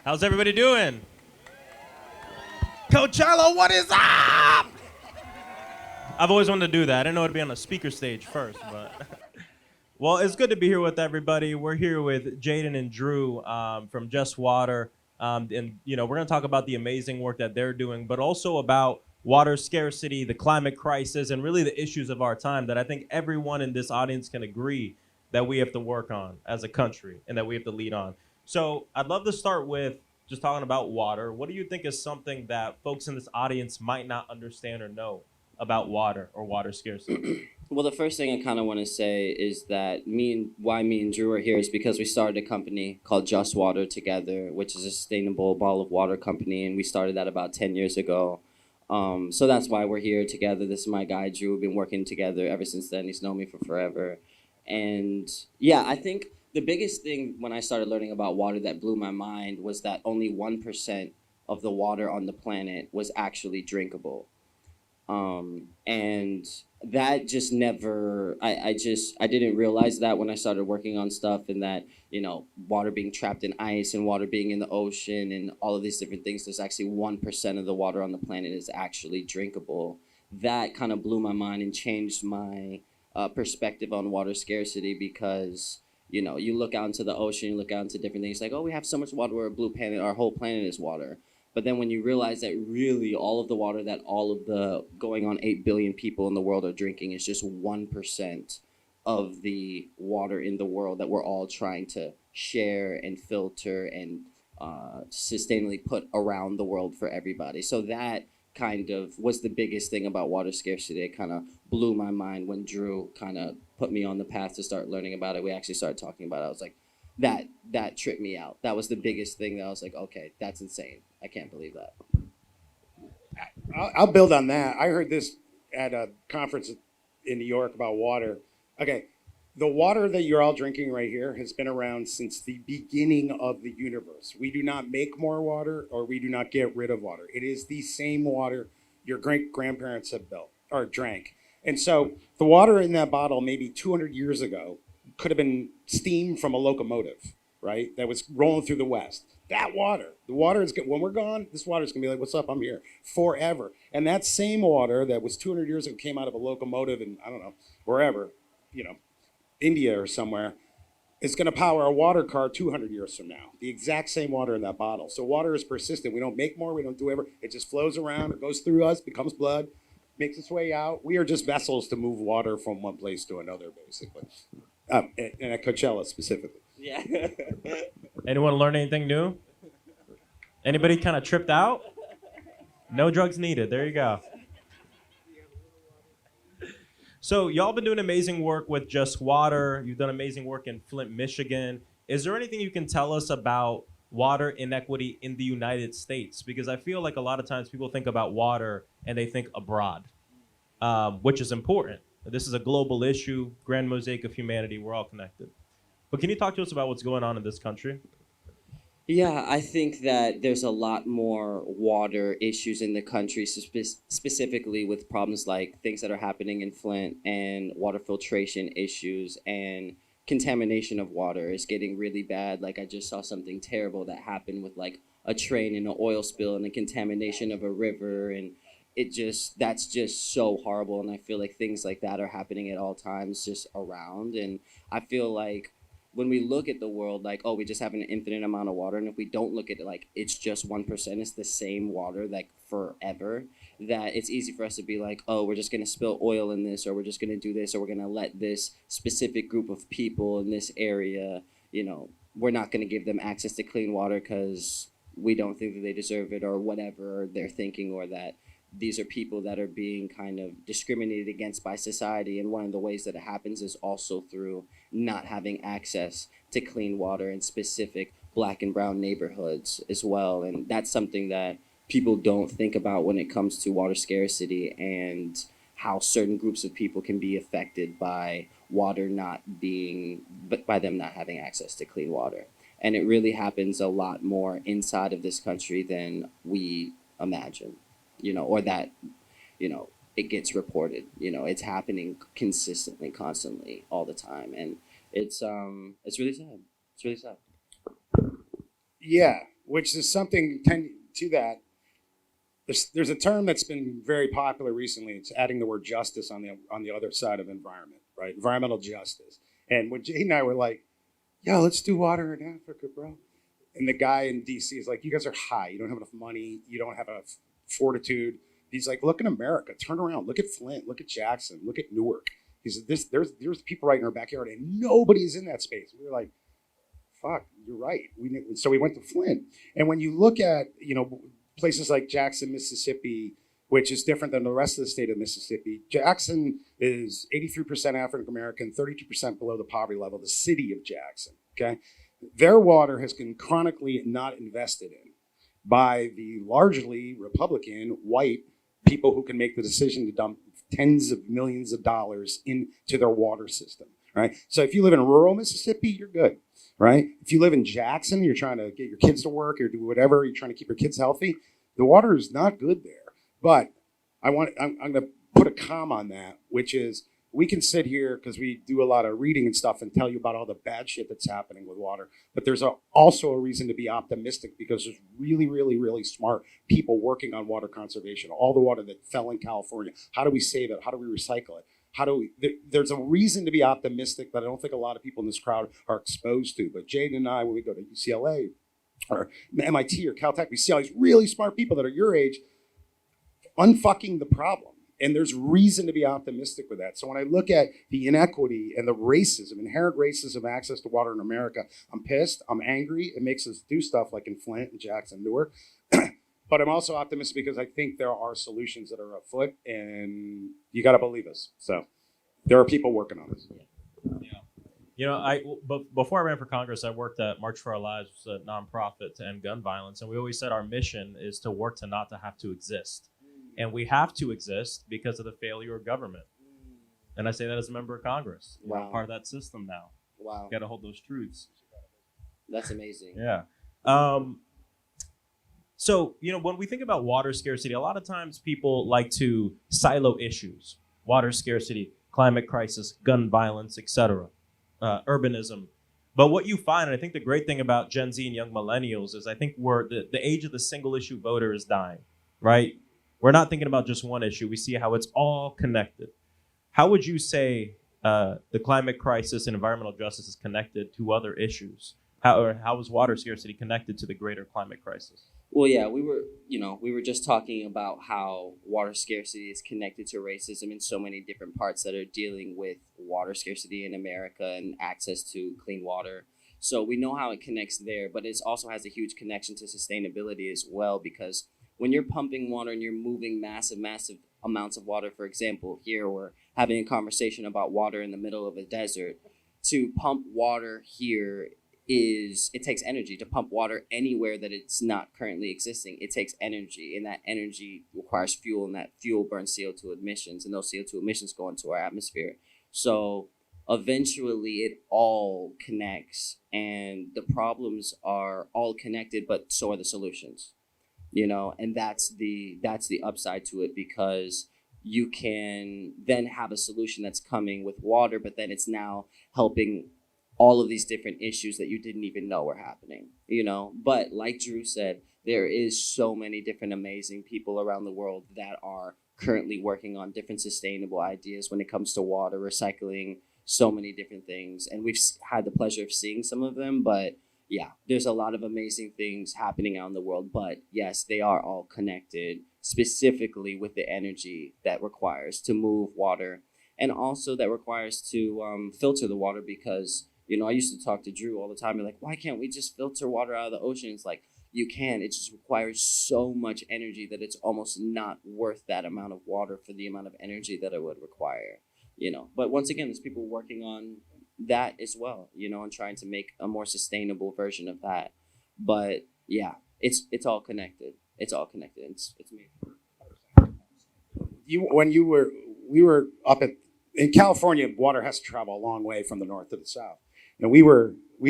How's everybody doing? Coachella, what is up? I've always wanted to do that. I didn't know it'd be on a speaker stage first, but well, it's good to be here with everybody. We're here with Jaden and Drew from Just Water, and we're going to talk about the amazing work that they're doing, but also about water scarcity, the climate crisis, and really the issues of our time that I think everyone in this audience can agree that we have to work on as a country and that we have to lead on. So I'd love to start with just talking about water. What do you think is something that folks in this audience might not understand or know about water or water scarcity? Well, the first thing I kind of want to say is that why me and Drew are here is because we started a company called Just Water together, which is a sustainable bottle of water company, and we started that about 10 years ago. So that's why we're here together. This is my guy, Drew. We've been working together ever since then. He's known me for forever. And yeah, I think the biggest thing when I started learning about water that blew my mind was that only 1% of the water on the planet was actually drinkable. And that just never, I didn't realize that when I started working on stuff, and that, water being trapped in ice and water being in the ocean and all of these different things, there's actually 1% of the water on the planet is actually drinkable. That kind of blew my mind and changed my perspective on water scarcity, because, you look out into the ocean, you look out into different things like, oh, we have so much water, we're a blue planet, our whole planet is water. But then when you realize that really all of the water that all of the going on 8 billion people in the world are drinking is just 1% of the water in the world that we're all trying to share and filter and sustainably put around the world for everybody. So that kind of was the biggest thing about water scarcity. It kind of blew my mind when Drew kind of put me on the path to start learning about it. We actually started talking about it. I was like, that tripped me out. That was the biggest thing that I was like, okay, that's insane. I can't believe that. I'll build on that. I heard this at a conference in New York about water. Okay, the water that you're all drinking right here has been around since the beginning of the universe. We do not make more water, or we do not get rid of water. It is the same water your great-grandparents have built or drank. And so the water in that bottle maybe 200 years ago could have been steam from a locomotive, right? That was rolling through the West. That water, the water is, when we're gone, this water is gonna be like, what's up, I'm here, forever. And that same water that was 200 years ago came out of a locomotive in, I don't know, wherever, India or somewhere, is gonna power a water car 200 years from now. The exact same water in that bottle. So water is persistent. We don't make more, we don't do ever, it just flows around, it goes through us, becomes blood, makes its way out. We are just vessels to move water from one place to another, basically. And at Coachella specifically. Yeah. Anyone learn anything new? Anybody kind of tripped out? No drugs needed. There you go. So y'all been doing amazing work with Just Water. You've done amazing work in Flint, Michigan. Is there anything you can tell us about water inequity in the United States? Because I feel like a lot of times people think about water and they think abroad, which is important. This is a global issue, grand mosaic of humanity. We're all connected. But can you talk to us about what's going on in this country? Yeah, I think that there's a lot more water issues in the country, specifically with problems like things that are happening in Flint, and water filtration issues and contamination of water is getting really bad. Like, I just saw something terrible that happened with like a train and an oil spill and the contamination of a river, and that's just so horrible. And I feel like things like that are happening at all times just around. And I feel like when we look at the world like, oh, we just have an infinite amount of water, and if we don't look at it like it's just 1%, it's the same water like forever, that it's easy for us to be like, oh, we're just going to spill oil in this, or we're just going to do this, or we're going to let this specific group of people in this area, we're not going to give them access to clean water because we don't think that they deserve it, or whatever they're thinking, or that these are people that are being kind of discriminated against by society. And one of the ways that it happens is also through not having access to clean water in specific Black and brown neighborhoods as well. And that's something that people don't think about when it comes to water scarcity, and how certain groups of people can be affected by water by them not having access to clean water. And it really happens a lot more inside of this country than we imagine, or that, it gets reported. It's happening consistently, constantly, all the time. And it's really sad. It's really sad. Yeah, which is something to that. There's a term that's been very popular recently. It's adding the word justice on the other side of environment, right? Environmental justice. And when Jay and I were like, "Yo, let's do water in Africa, bro," and the guy in DC is like, "You guys are high. You don't have enough money. You don't have enough fortitude." He's like, "Look at America. Turn around. Look at Flint. Look at Jackson. Look at Newark." He said, "There's people right in our backyard, and nobody's in that space." We were like, "Fuck, you're right." So we went to Flint, and when you look at places like Jackson, Mississippi, which is different than the rest of the state of Mississippi. Jackson is 83% African American, 32% below the poverty level. The city of Jackson, okay, their water has been chronically not invested in by the largely Republican white people who can make the decision to dump tens of millions of dollars into their water system, right? So if you live in rural Mississippi, you're good, right? If you live in Jackson, you're trying to get your kids to work or do whatever, you're trying to keep your kids healthy, the water is not good there. But I'm going to put a comma on that, which is we can sit here because we do a lot of reading and stuff and tell you about all the bad shit that's happening with water. But there's also a reason to be optimistic because there's really, really, really smart people working on water conservation. All the water that fell in California. How do we save it? How do we recycle it? There's a reason to be optimistic that I don't think a lot of people in this crowd are exposed to. But Jaden and I, when we go to UCLA or MIT or Caltech, we see all these really smart people that are your age unfucking the problem. And there's reason to be optimistic with that. So when I look at the inequity and the racism, inherent racism, access to water in America, I'm pissed, I'm angry. It makes us do stuff like in Flint and Jackson, Newark. But I'm also optimistic because I think there are solutions that are afoot and you got to believe us. So there are people working on this. Yeah. Before I ran for Congress, I worked at March for Our Lives, which is a nonprofit to end gun violence. And we always said our mission is to work to not to have to exist. And we have to exist because of the failure of government. And I say that as a member of Congress. Wow. I'm part of that system now. Wow. Got to hold those truths. That's amazing. Yeah. So, when we think about water scarcity, a lot of times people like to silo issues. Water scarcity, climate crisis, gun violence, etc., urbanism. But what you find, and I think the great thing about Gen Z and young millennials is I think the age of the single issue voter is dying, right? We're not thinking about just one issue. We see how it's all connected. How would you say the climate crisis and environmental justice is connected to other issues? How is water scarcity connected to the greater climate crisis? Well, yeah, we were just talking about how water scarcity is connected to racism in so many different parts that are dealing with water scarcity in America and access to clean water. So we know how it connects there, but it also has a huge connection to sustainability as well, because when you're pumping water and you're moving massive amounts of water, for example, here we're having a conversation about water in the middle of a desert. To pump water here it takes energy. To pump water anywhere that it's not currently existing, it takes energy, and that energy requires fuel, and that fuel burns CO2 emissions, and those CO2 emissions go into our atmosphere. So eventually it all connects, and the problems are all connected, but so are the solutions. And that's the upside to it, because you can then have a solution that's coming with water, but then it's now helping all of these different issues that you didn't even know were happening, But like Drew said, there is so many different amazing people around the world that are currently working on different sustainable ideas when it comes to water, recycling, so many different things. And we've had the pleasure of seeing some of them, but yeah, there's a lot of amazing things happening out in the world. But yes, they are all connected, specifically with the energy that requires to move water, and also that requires to filter the water, because I used to talk to Drew all the time. You're like, why can't we just filter water out of the ocean? It's like, you can. It just requires so much energy that it's almost not worth that amount of water for the amount of energy that it would require, But once again, there's people working on that as well, and trying to make a more sustainable version of that. But yeah, it's all connected. It's all connected. It's me. We were up in California, water has to travel a long way from the north to the south. And we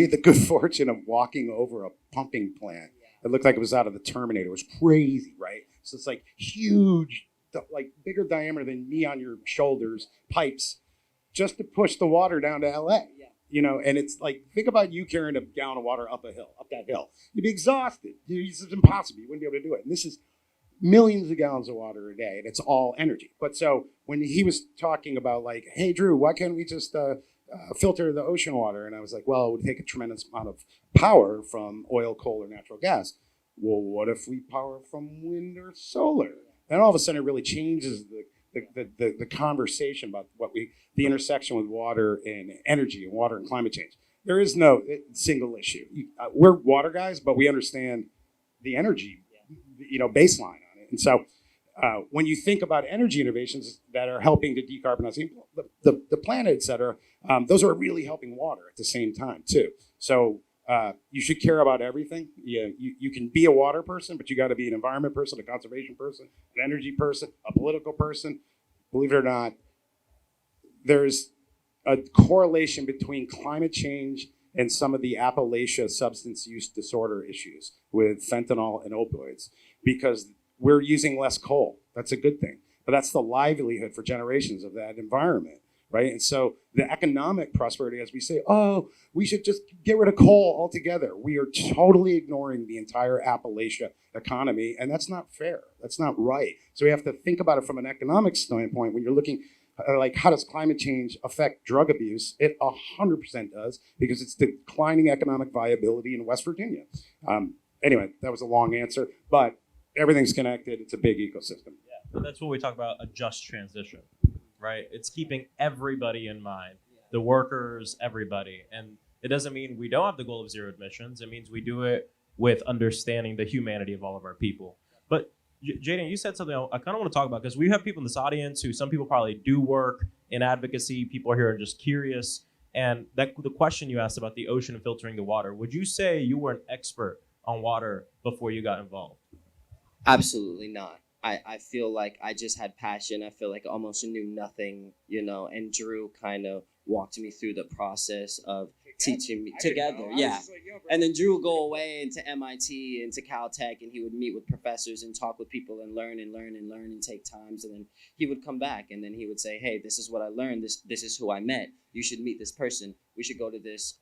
had the good fortune of walking over a pumping plant. It looked like it was out of the Terminator. It was crazy, right? So it's like huge, like bigger diameter than me on your shoulders, pipes, just to push the water down to LA. Yeah. And it's like, think about you carrying a gallon of water up that hill. You'd be exhausted. It's impossible. You wouldn't be able to do it. And this is millions of gallons of water a day, and it's all energy. But so when he was talking about like, hey, Drew, why can't we just filter the ocean water? And I was like, well, it would take a tremendous amount of power from oil, coal, or natural gas. Well, what if we power from wind or solar? And all of a sudden, it really changes the conversation about the intersection with water and energy and water and climate change. There is no single issue. We're water guys, but we understand the energy, baseline on it. And so when you think about energy innovations that are helping to decarbonize the planet, et cetera, those are really helping water at the same time too. So you should care about everything. You can be a water person, but you got to be an environment person, a conservation person, an energy person, a political person. Believe it or not, there's a correlation between climate change and some of the Appalachia substance use disorder issues with fentanyl and opioids, because we're using less coal. That's a good thing. But that's the livelihood for generations of that environment, right? And so the economic prosperity, as we say, oh, we should just get rid of coal altogether. We are totally ignoring the entire Appalachia economy, and that's not fair. That's not right. So we have to think about it from an economic standpoint. When you're looking like, how does climate change affect drug abuse? It 100% does, because it's declining economic viability in West Virginia. Anyway, that was a long answer, but everything's connected. It's a big ecosystem. Yeah, that's what we talk about, a just transition, right? It's keeping everybody in mind, the workers, everybody. And it doesn't mean we don't have the goal of zero emissions. It means we do it with understanding the humanity of all of our people. But Jaden, you said something I kind of want to talk about, because we have people in this audience who, some people probably do work in advocacy. People are here and just curious. And the question you asked about the ocean and filtering the water, would you say you were an expert on water before you got involved? Absolutely not. I feel like I just had passion. I feel like I almost knew nothing, and Drew kind of walked me through the process of teaching me together. Yeah. And then Drew would go away into MIT, into Caltech, and he would meet with professors and talk with people and learn and take times. And then he would come back and then he would say, hey, this is what I learned. This is who I met. You should meet this person. We should go to this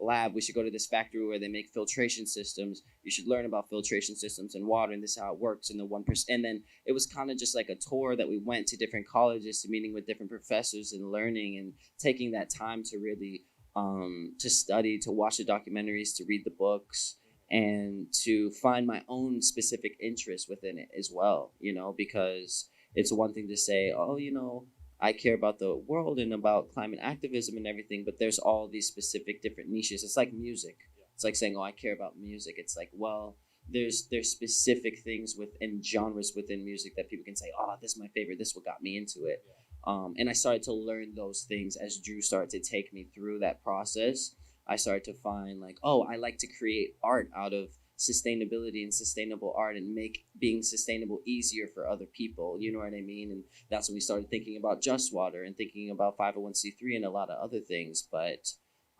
lab. We should go to this factory where they make filtration systems. You should learn about filtration systems and water, and this is how it works. And the 1%. And then it was kind of just like a tour that we went to different colleges, to meeting with different professors and learning and taking that time to really to study, to watch the documentaries, to read the books, and to find my own specific interest within it as well, because it's one thing to say, oh, I care about the world and about climate activism and everything, but there's all these specific different niches. It's like music. It's like saying, oh, I care about music. It's like, well, there's specific things within genres within music that people can say, oh, this is my favorite. This is what got me into it. And I started to learn those things as Drew started to take me through that process. I started to find like, oh, I like to create art out of sustainability and sustainable art, and make being sustainable easier for other people. You know what I mean? And that's when we started thinking about Just Water and thinking about 501c3 and a lot of other things. But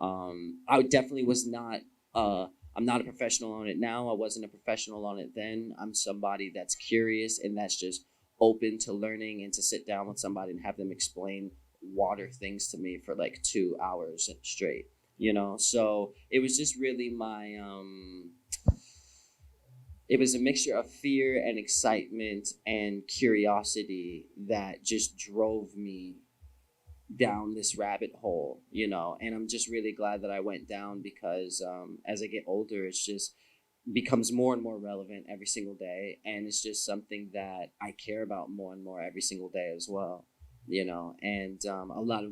I definitely was not, I'm not a professional on it now. I wasn't a professional on it then. I'm somebody that's curious and that's just open to learning, and to sit down with somebody and have them explain water things to me for like 2 hours straight, So it was just really my, it was a mixture of fear and excitement and curiosity that just drove me down this rabbit hole, and I'm just really glad that I went down, because as I get older, it's just becomes more and more relevant every single day, and it's just something that I care about more and more every single day as well, and a lot of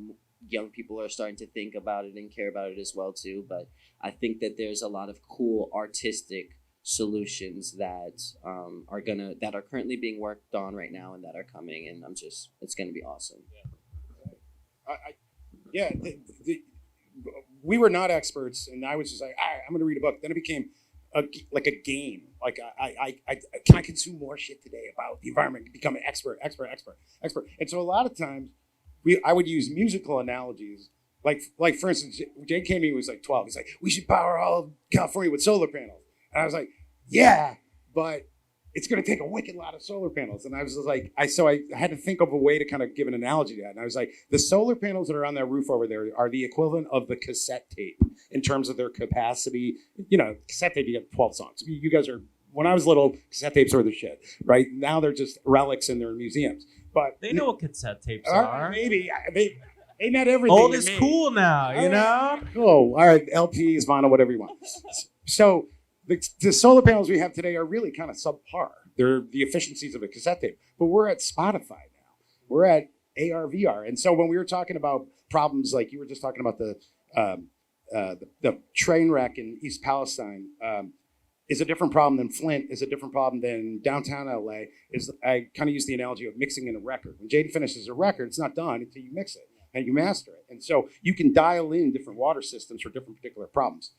young people are starting to think about it and care about it as well too. But I think that there's a lot of cool artistic solutions that are currently being worked on right now and that are coming, and it's going to be awesome. We were not experts, and I was just like, I'm going to read a book. Then it became like a game. Like can I consume more shit today about the environment, become an expert. And so a lot of times I would use musical analogies. Like for instance, Jake came to me, was like 12. He's like, we should power all of California with solar panels. And I was like, yeah, but it's going to take a wicked lot of solar panels. And I was just like, I had to think of a way to kind of give an analogy to that. And I was like, the solar panels that are on that roof over there are the equivalent of the cassette tape in terms of their capacity. You know, cassette tape, you get 12 songs. You guys are, when I was little, cassette tapes were the shit, right? Now they're just relics in their museums. But They know what cassette tapes are. maybe they met everything. Old is cool now, you know? Cool. All right, LPs, vinyl, whatever you want. So the solar panels we have today are really kind of subpar. They're the efficiencies of a cassette tape. But we're at Spotify now. We're at AR, VR. And so when we were talking about problems, like you were just talking about the train wreck in East Palestine, is a different problem than Flint, is a different problem than downtown LA. I kind of use the analogy of mixing in a record. When Jaden finishes a record, it's not done until you mix it and you master it. And so you can dial in different water systems for different particular problems.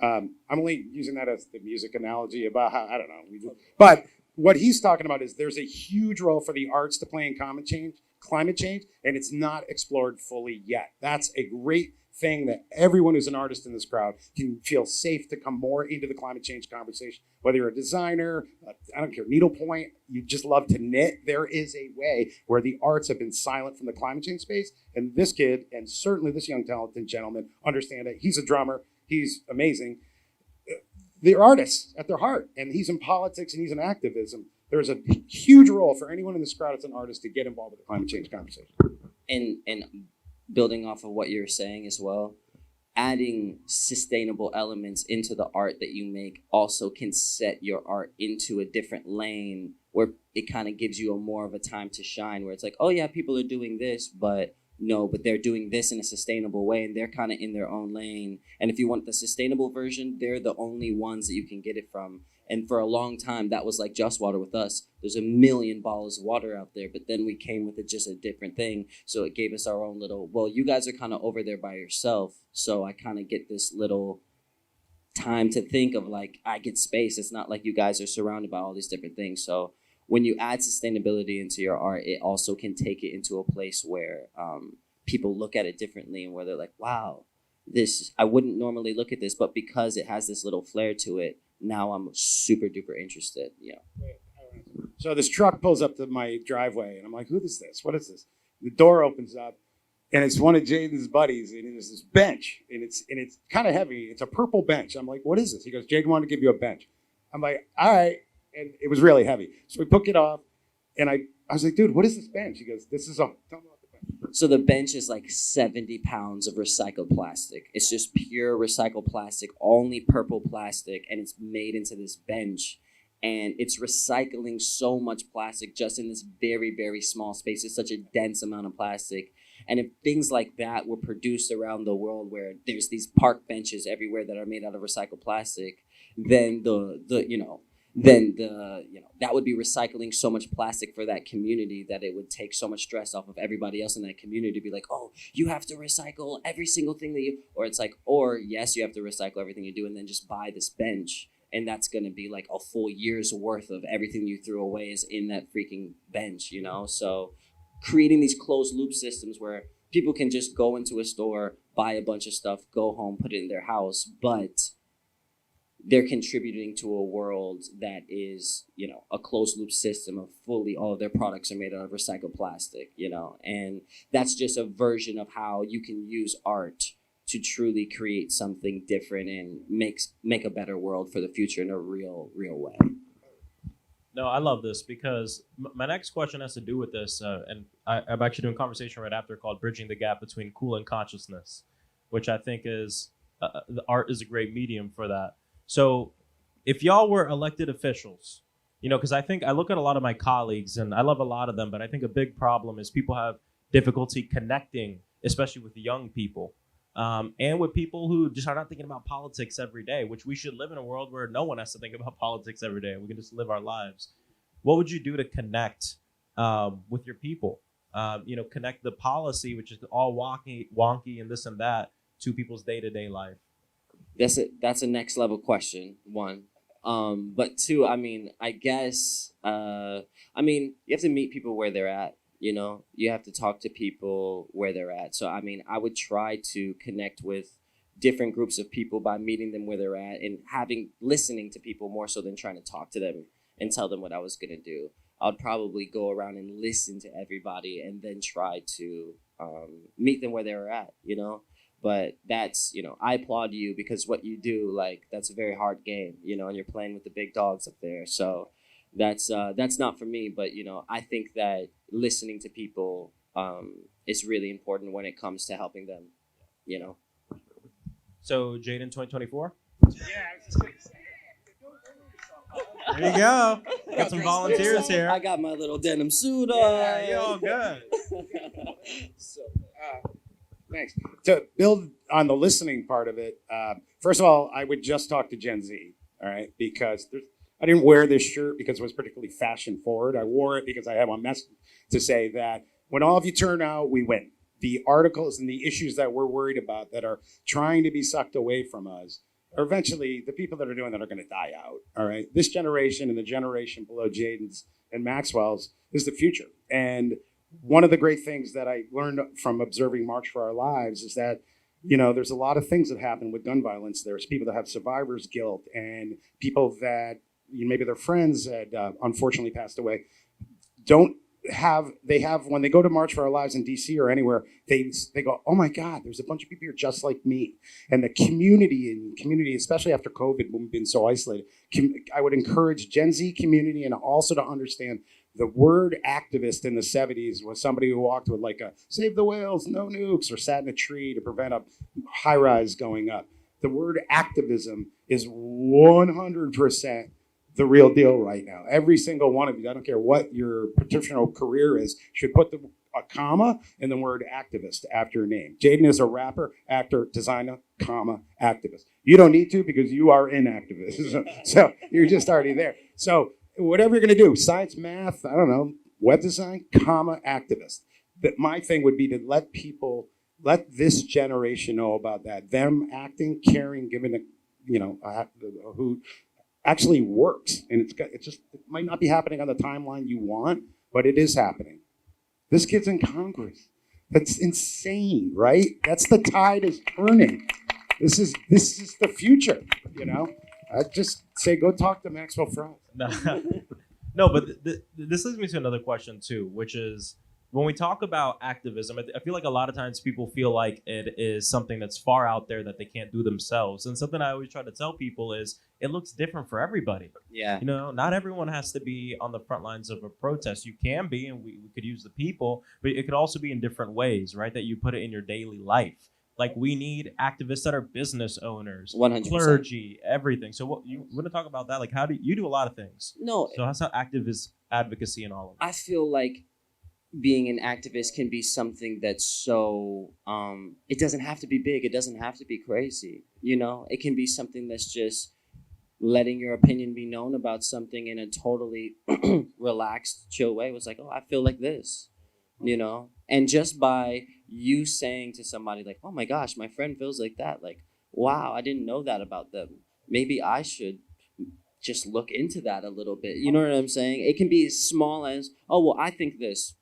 I'm only using that as the music analogy about how, I don't know. But what he's talking about is there's a huge role for the arts to play in climate change, and it's not explored fully yet. That's a great thing that everyone who's an artist in this crowd can feel safe to come more into the climate change conversation. Whether you're a designer, I don't care, needlepoint, you just love to knit, there is a way where the arts have been silent from the climate change space. And this kid, and certainly this young talented gentleman, understand it. He's a drummer, he's amazing. They're artists at their heart, and he's in politics and he's in activism. There's a huge role for anyone in this crowd that's an artist to get involved with the climate change conversation. And building off of what you're saying as well, adding sustainable elements into the art that you make also can set your art into a different lane where it kind of gives you more of a time to shine, where it's like, oh yeah, people are doing this, but no, but they're doing this in a sustainable way and they're kind of in their own lane. And if you want the sustainable version, they're the only ones that you can get it from. And for a long time, that was like Just Water with us. There's a million bottles of water out there, but then we came with just a different thing. So it gave us our own little, well, you guys are kind of over there by yourself. So I kind of get this little time to think of like, I get space. It's not like you guys are surrounded by all these different things. So when you add sustainability into your art, it also can take it into a place where people look at it differently and where they're like, wow, I wouldn't normally look at this, but because it has this little flair to it, now I'm super duper interested. Yeah. So this truck pulls up to my driveway and I'm like, who is this? What is this? The door opens up and it's one of Jaden's buddies and there's this bench and it's kind of heavy. It's a purple bench. I'm like, what is this? He goes, Jaden wanted to give you a bench. I'm like, all right. And it was really heavy. So we took it off and I was like, dude, what is this bench? He goes, this is a, tell me about the bench. So the bench is like 70 pounds of recycled plastic. It's just pure recycled plastic, only purple plastic, and it's made into this bench. And it's recycling so much plastic just in this very, very small space. It's such a dense amount of plastic. And if things like that were produced around the world where there's these park benches everywhere that are made out of recycled plastic, then that would be recycling so much plastic for that community that it would take so much stress off of everybody else in that community to be like, oh, you have to recycle every single thing that you, or it's like, or yes, you have to recycle everything you do and then just buy this bench. And that's going to be like a full year's worth of everything you threw away is in that freaking bench, you know? So creating these closed loop systems where people can just go into a store, buy a bunch of stuff, go home, put it in their house, but they're contributing to a world that is, you know, a closed loop system of fully all of their products are made out of recycled plastic, you know, and that's just a version of how you can use art to truly create something different and make a better world for the future in a real way. No, I love this because my next question has to do with this, and I'm actually doing a conversation right after called Bridging the Gap Between Cool and Consciousness, which I think is, the art is a great medium for that. So if y'all were elected officials, you know, because I look at a lot of my colleagues and I love a lot of them, but I think a big problem is people have difficulty connecting, especially with young people. And with people who just are not thinking about politics every day, which we should live in a world where no one has to think about politics every day. We can just live our lives. What would you do to connect with your people? Connect the policy, which is all wonky and this and that, to people's day-to-day life. That's a next level question, one. But two, I guess, you have to meet people where they're at. You know, you have to talk to people where they're at. So, I would try to connect with different groups of people by meeting them where they're at and listening to people more so than trying to talk to them and tell them what I was gonna do. I'd probably go around and listen to everybody and then try to meet them where they were at, you know. But that's, you know, I applaud you because what you do, like, that's a very hard game, you know, and you're playing with the big dogs up there. So that's not for me. But, you know, I think that listening to people is really important when it comes to helping them, you know. So Jaden, 2024. Yeah, I was just gonna say. There you go. Got some volunteers here. I got my little denim suit on. Yeah, you're all good. So, Thanks. To build on the listening part of it, first of all, I would just talk to Gen Z, all right? Because I didn't wear this shirt because it was particularly fashion forward. I wore it because I have a message to say that when all of you turn out, we win. The articles and the issues that we're worried about that are trying to be sucked away from us are eventually the people that are doing that are going to die out, all right? This generation and the generation below Jaden's and Maxwell's is the future. And one of the great things that I learned from observing March for Our Lives is that, you know, there's a lot of things that happen with gun violence. There's people that have survivor's guilt and people that, you know, maybe their friends had unfortunately passed away. When they go to March for Our Lives in DC or anywhere, they go, oh my God, there's a bunch of people here just like me. And the community, especially after COVID, when we've been so isolated, I would encourage Gen Z community and also to understand the word activist in the 70s was somebody who walked with like a save the whales, no nukes, or sat in a tree to prevent a high rise going up. The word activism is 100% the real deal right now. Every single one of you, I don't care what your professional career is, should put a comma in the word activist after your name. Jaden is a rapper, actor, designer, comma, activist. You don't need to because you are in activism. So you're just already there. So whatever you're going to do, science, math, I don't know, web design, comma, activist. That my thing would be to let this generation know about that. Them acting, caring, giving who actually works. And it might not be happening on the timeline you want, but it is happening. This kid's in Congress. That's insane, right? That's the tide is turning. This is the future, you know? I just say go talk to Maxwell Frost. No, but this leads me to another question too, which is when we talk about activism, I feel like a lot of times people feel like it is something that's far out there that they can't do themselves. And something I always try to tell people is it looks different for everybody. yeah. You know, not everyone has to be on the front lines of a protest. You can be, and we could use the people, but it could also be in different ways, right? That you put it in your daily life. Like we need activists that are business owners, 100%. clergy, everything. So we're going to talk about that. Like how do you do a lot of things? No, So how's activist advocacy and all of that? I feel like being an activist can be something that's so it doesn't have to be big, it doesn't have to be crazy, you know. It can be something that's just letting your opinion be known about something in a totally relaxed, chill way. It was like, oh, I feel like this, you know. And just by you saying to somebody like, oh my gosh, my friend feels like that, like, wow, I didn't know that about them, maybe I should just look into that a little bit, you know what I'm saying? It can be as small as, oh well, I think this.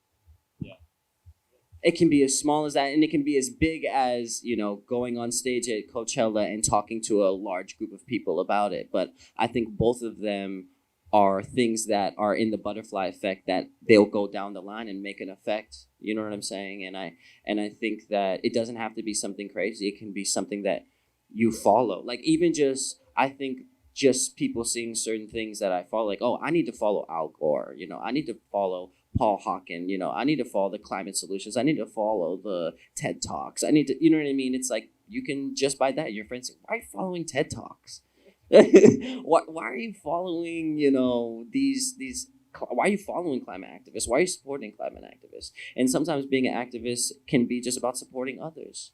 It can be as small as that, and it can be as big as, you know, going on stage at Coachella and talking to a large group of people about it. But I think both of them are things that are in the butterfly effect that they'll go down the line and make an effect. You know what I'm saying? And I think that it doesn't have to be something crazy. It can be something that you follow. Like even just, I think just people seeing certain things that I follow, like, oh, I need to follow Al Gore. You know, I need to follow Paul Hawken, you know, I need to follow the climate solutions. I need to follow the TED Talks. I need to, you know what I mean? It's like, you can just by that, your friends say, why are you following TED Talks? why are you following, you know, why are you following climate activists? Why are you supporting climate activists? And sometimes being an activist can be just about supporting others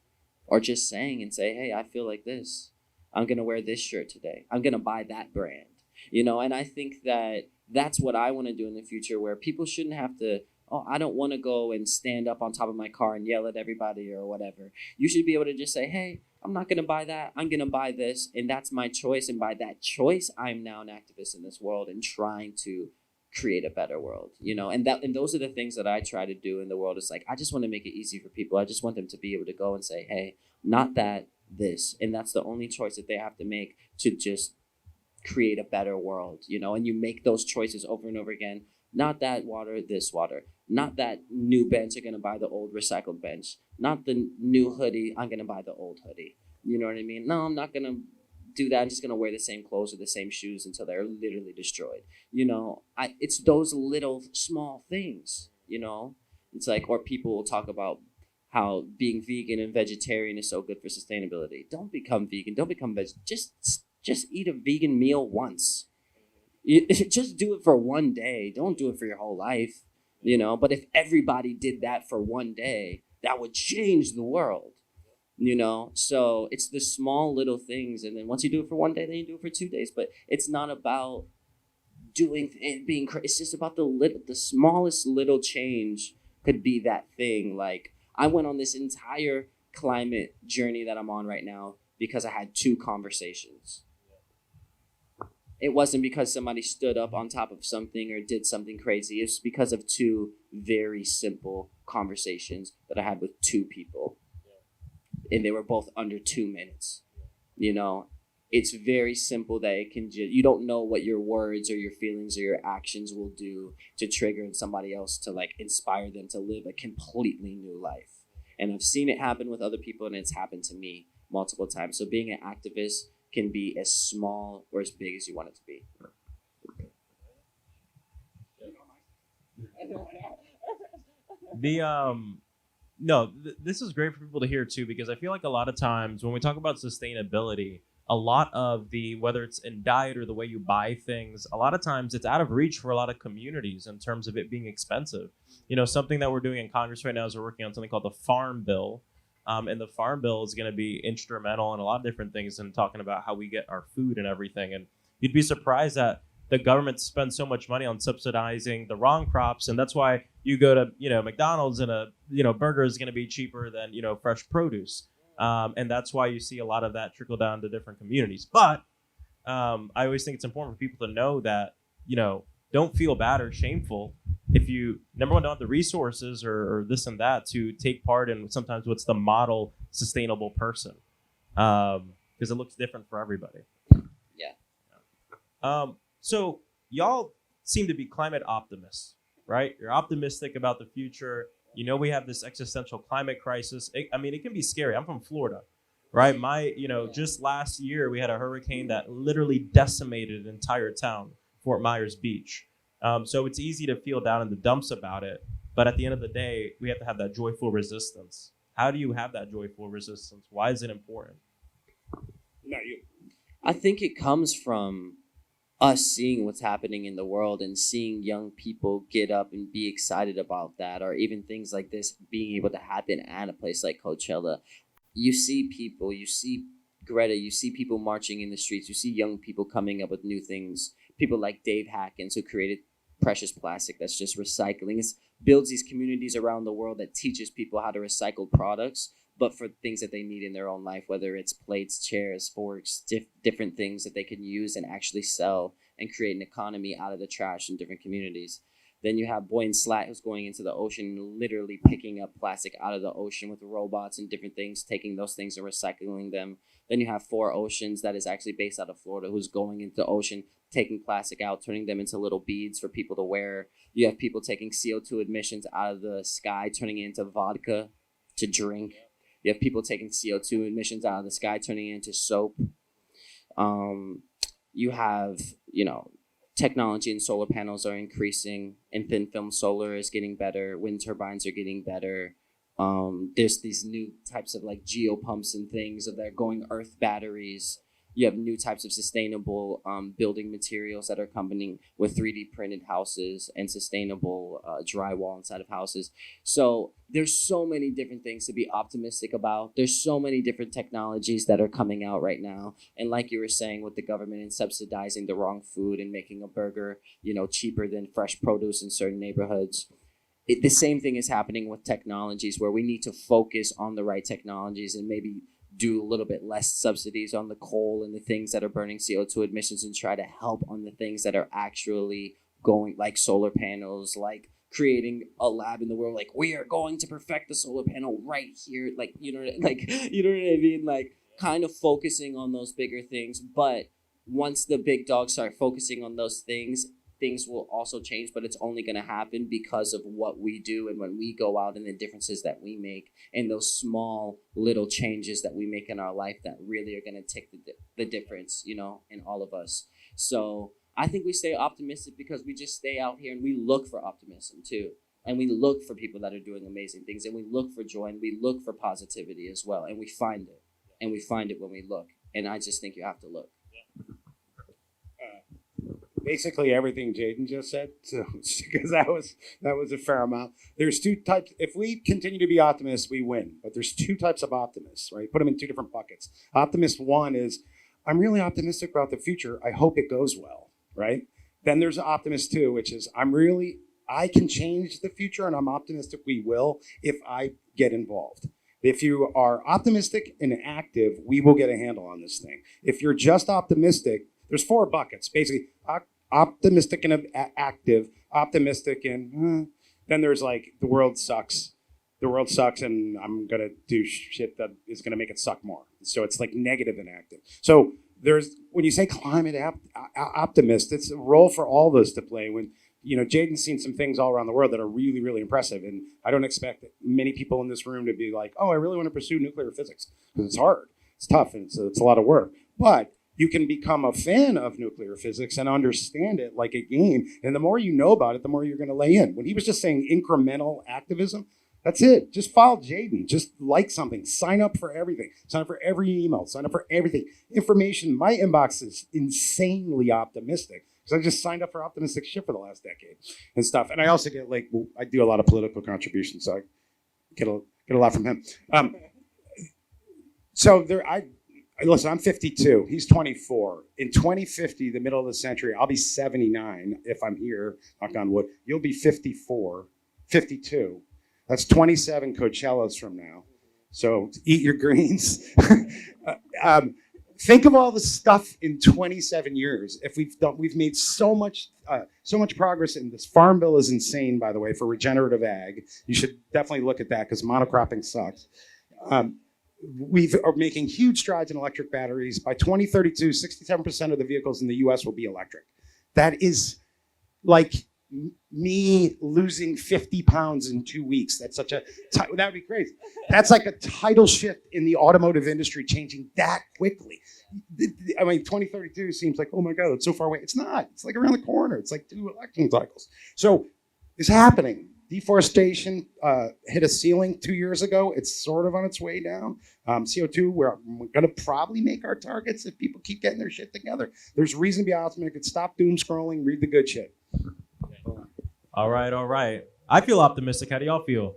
or just saying and say, hey, I feel like this. I'm going to wear this shirt today. I'm going to buy that brand, you know? And I think that that's what I want to do in the future, where people shouldn't have to, oh, I don't want to go and stand up on top of my car and yell at everybody or whatever. You should be able to just say, hey, I'm not going to buy that. I'm going to buy this. And that's my choice. And by that choice, I'm now an activist in this world and trying to create a better world, you know? And those are the things that I try to do in the world. It's like, I just want to make it easy for people. I just want them to be able to go and say, hey, not that, this. And that's the only choice that they have to make, to just create a better world, and you make those choices over and over again. Not that water, this water. Not that new bench, I'm going to buy the old recycled bench. Not the new hoodie, I'm going to buy the old hoodie. You know what I mean? No, I'm not going to do that. I'm just going to wear the same clothes or the same shoes until they're literally destroyed. It's those little small things, It's like, or people will talk about how being vegan and vegetarian is so good for sustainability. Don't become vegan. Don't become just eat a vegan meal once. Just do it for one day. Don't do it for your whole life, But if everybody did that for one day, that would change the world, So it's the small little things. And then once you do it for one day, then you do it for 2 days. But it's not about doing and being crazy. It's just about the smallest little change could be that thing. Like, I went on this entire climate journey that I'm on right now because I had 2 conversations. It wasn't because somebody stood up on top of something or did something crazy. It's because of 2 very simple conversations that I had with 2 people. And they were both under 2 minutes. It's very simple that it can you don't know what your words or your feelings or your actions will do to trigger somebody else to inspire them to live a completely new life. And I've seen it happen with other people, and it's happened to me multiple times. So being an activist can be as small or as big as you want it to be. This is great for people to hear too, because I feel like a lot of times when we talk about sustainability, a lot of whether it's in diet or the way you buy things, a lot of times it's out of reach for a lot of communities in terms of it being expensive. Something that we're doing in Congress right now is we're working on something called the Farm Bill. And the Farm Bill is going to be instrumental in a lot of different things and talking about how we get our food and everything. And you'd be surprised that the government spends so much money on subsidizing the wrong crops. And that's why you go to, McDonald's and a, burger is going to be cheaper than, fresh produce. And that's why you see a lot of that trickle down to different communities. But I always think it's important for people to know that, don't feel bad or shameful if you, number one, don't have the resources or this and that to take part in sometimes what's the model sustainable person. Because it looks different for everybody. Yeah. So y'all seem to be climate optimists, right? You're optimistic about the future. We have this existential climate crisis. It can be scary. I'm from Florida, right? Just last year we had a hurricane that literally decimated an entire town, Fort Myers Beach. So it's easy to feel down in the dumps about it. But at the end of the day, we have to have that joyful resistance. How do you have that joyful resistance? Why is it important? I think it comes from us seeing what's happening in the world and seeing young people get up and be excited about that, or even things like this being able to happen at a place like Coachella. You see people, you see Greta, you see people marching in the streets, you see young people coming up with new things. People like Dave Hackins, who created Precious Plastic, that's just recycling. It builds these communities around the world that teaches people how to recycle products, but for things that they need in their own life, whether it's plates, chairs, forks, different things that they can use and actually sell and create an economy out of the trash in different communities. Then you have Boy and Slat, who's going into the ocean and literally picking up plastic out of the ocean with robots and different things, taking those things and recycling them. Then you have Four Oceans, that is actually based out of Florida, who's going into the ocean, taking plastic out, turning them into little beads for people to wear. You have people taking CO2 emissions out of the sky, turning it into vodka to drink. You have people taking CO2 emissions out of the sky, turning it into soap. You have, technology and solar panels are increasing, and thin film solar is getting better. Wind turbines are getting better. There's these new types of geopumps and things that are going earth batteries. You have new types of sustainable building materials that are coming with 3D printed houses and sustainable drywall inside of houses. So there's so many different things to be optimistic about. There's so many different technologies that are coming out right now. And like you were saying, with the government and subsidizing the wrong food and making a burger, cheaper than fresh produce in certain neighborhoods. The same thing is happening with technologies, where we need to focus on the right technologies and maybe do a little bit less subsidies on the coal and the things that are burning CO2 emissions, and try to help on the things that are actually going, like solar panels, like creating a lab in the world, like we are going to perfect the solar panel right here, you know what I mean? Kind of focusing on those bigger things, but once the big dogs start focusing on those things, things will also change, but it's only going to happen because of what we do and when we go out and the differences that we make and those small little changes that we make in our life that really are going to take the difference, you know, in all of us. So I think we stay optimistic because we just stay out here and we look for optimism too. And we look for people that are doing amazing things, and we look for joy, and we look for positivity as well, and we find it. And we find it when we look. And I just think you have to look. Basically everything Jaden just said, so because that was a fair amount. There's two types. If we continue to be optimists, we win. But there's two types of optimists, right? Put them in two different buckets. Optimist one is, I'm really optimistic about the future. I hope it goes well, right? Then there's optimist two, which is, I can change the future, and I'm optimistic we will if I get involved. If you are optimistic and active, we will get a handle on this thing. If you're just optimistic, there's four buckets, basically. Optimistic and active, optimistic and then there's like the world sucks and I'm gonna do shit that is gonna make it suck more. So it's like negative and active. So there's, when you say climate optimist, it's a role for all of us to play. When, you know, Jaden's seen some things all around the world that are really, really impressive, and I don't expect many people in this room to be like, oh, I really want to pursue nuclear physics, because it's hard, it's tough, and it's a lot of work. But you can become a fan of nuclear physics and understand it like a game. And the more you know about it, the more you're going to lay in. When he was just saying incremental activism, that's it. Just follow Jaden. Just like something. Sign up for everything. Sign up for every email. Sign up for everything. Information. My inbox is insanely optimistic because I just signed up for optimistic shit for the last decade and stuff. And I also get I do a lot of political contributions, so I get a lot from him. Listen, I'm 52. He's 24. In 2050, the middle of the century, I'll be 79 if I'm here, knock on wood. You'll be 54, 52. That's 27 Coachellas from now. So eat your greens. Think of all the stuff in 27 years. If we've made so much progress in this. Farm Bill is insane, by the way, for regenerative ag. You should definitely look at that because monocropping sucks. We are making huge strides in electric batteries. By 2032, 67% of the vehicles in the US will be electric. That is like me losing 50 pounds in 2 weeks. That's that would be crazy. That's like a tidal shift in the automotive industry changing that quickly. I mean, 2032 seems like, oh my God, it's so far away. It's not. It's like around the corner. It's like 2 election cycles. So it's happening. Deforestation hit a ceiling 2 years ago. It's sort of on its way down. CO2, we're going to probably make our targets if people keep getting their shit together. There's reason to be optimistic. Stop doom scrolling. Read the good shit. All right. I feel optimistic. How do y'all feel?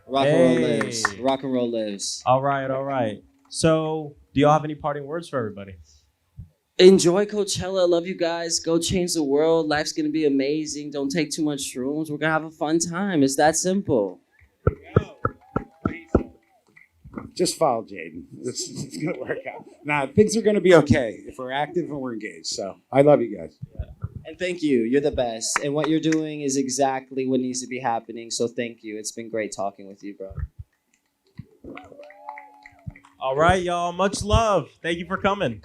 Rock and roll lives. Rock and roll lives. All right. So, do y'all have any parting words for everybody? Enjoy Coachella. Love you guys. Go change the world. Life's going to be amazing. Don't take too much shrooms. We're going to have a fun time. It's that simple. Just follow Jaden. It's going to work out. Nah, things are going to be okay if we're active and we're engaged. So I love you guys. And thank you. You're the best. And what you're doing is exactly what needs to be happening. So thank you. It's been great talking with you, bro. All right, y'all. Much love. Thank you for coming.